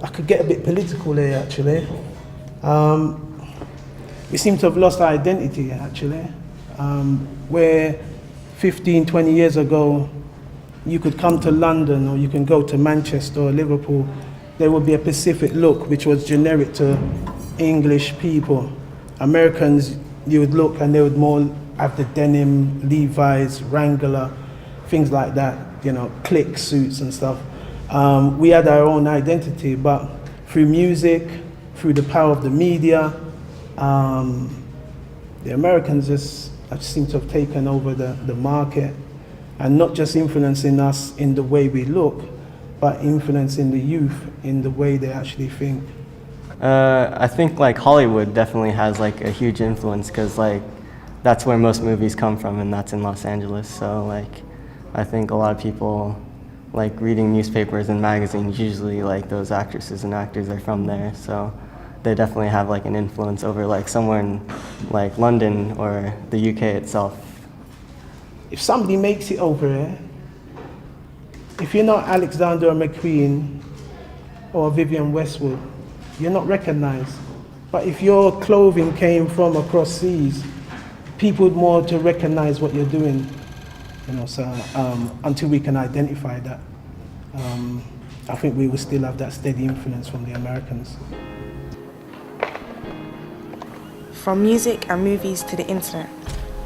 I could get a bit political here actually. We seem to have lost our identity actually. Where 15, 20 years ago, you could come to London or you can go to Manchester or Liverpool, there would be a Pacific look which was generic to English people. Americans, you would look and they would more have the denim, Levi's, Wrangler, things like that, you know, click suits and stuff. We had our own identity, but through music, through the power of the media, the Americans just seem to have taken over the market, and not just influencing us in the way we look, but influencing the youth in the way they actually think. I think like Hollywood definitely has like a huge influence, because like that's where most movies come from, and that's in Los Angeles. So like I think a lot of people like reading newspapers and magazines, usually like those actresses and actors are from there. So they definitely have like an influence over like somewhere in like London or the UK itself. If somebody makes it over here, if you're not Alexander McQueen or Vivienne Westwood, you're not recognized. But if your clothing came from across seas, people would more to recognize what you're doing. You know, so until we can identify that, I think we will still have that steady influence from the Americans. From music and movies to the internet,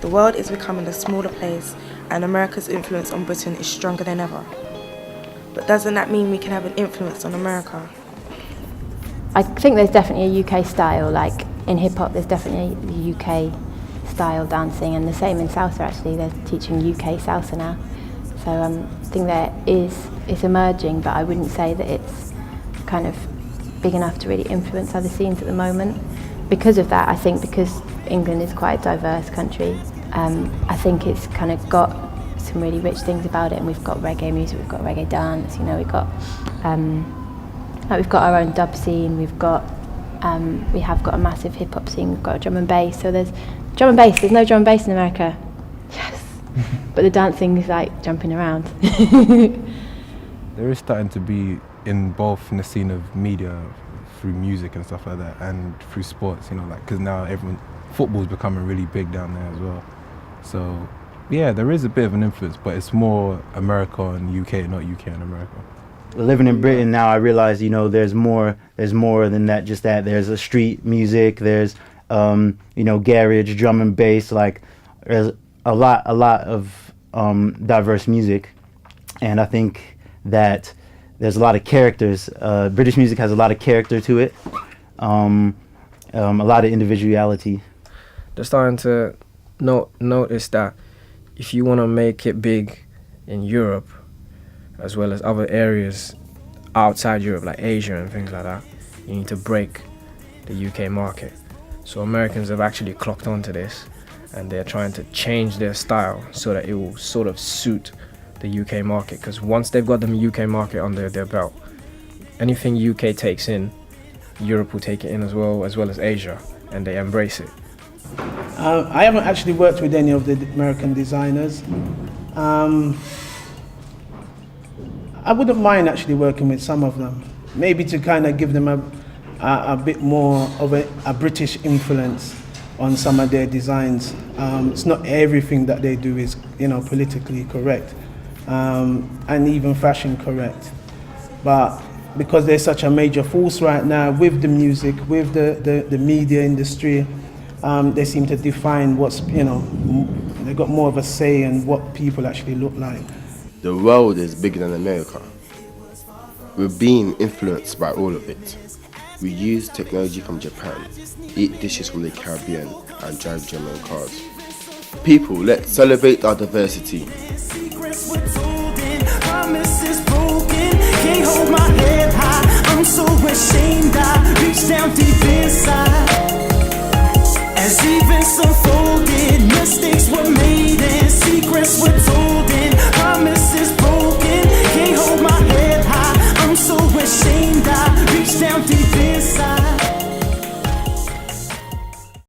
the world is becoming a smaller place, and America's influence on Britain is stronger than ever. But doesn't that mean we can have an influence on America? I think there's definitely a UK style, like in hip hop there's definitely the UK style dancing, and the same in salsa actually, they're teaching UK salsa now. So I think it's emerging, but I wouldn't say that it's kind of big enough to really influence other scenes at the moment. Because of that, I think because England is quite a diverse country, I think it's kind of got some really rich things about it, and we've got reggae music, we've got reggae dance, you know, we've got our own dub scene, we have got a massive hip hop scene, we've got a drum and bass. So there's drum and bass, there's no drum and bass in America. Yes. But the dancing is like jumping around. There is starting to be in the scene of media, through music and stuff like that, and through sports, you know, like, because now football's becoming really big down there as well. So yeah, there is a bit of an influence, but it's more America and UK, not UK and America. Living in Britain now, I realize, you know, there's more than that. Just that there's a street music, there's you know, garage, drum and bass. Like there's a lot of diverse music, and I think that there's a lot of characters. British music has a lot of character to it, a lot of individuality. They're starting to notice that if you want to make it big in Europe, as well as other areas outside Europe, like Asia and things like that, you need to break the UK market. So Americans have actually clocked onto this, and they're trying to change their style so that it will sort of suit the UK market, because once they've got the UK market under their belt, anything UK takes in, Europe will take it in as well as Asia, and they embrace it. I haven't actually worked with any of the American designers. I wouldn't mind actually working with some of them, maybe to kind of give them a bit more of a British influence on some of their designs. It's not everything that they do is, you know, politically correct, and even fashion correct. But because they're such a major force right now with the music, with the media industry, they seem to define what's, you know, they've got more of a say in what people actually look like. The world is bigger than America. We're being influenced by all of it. We use technology from Japan, eat dishes from the Caribbean, and drive German cars. People, let's celebrate our diversity. Can't hold my head high, I'm so ashamed, I reach down deep inside. As events unfolded,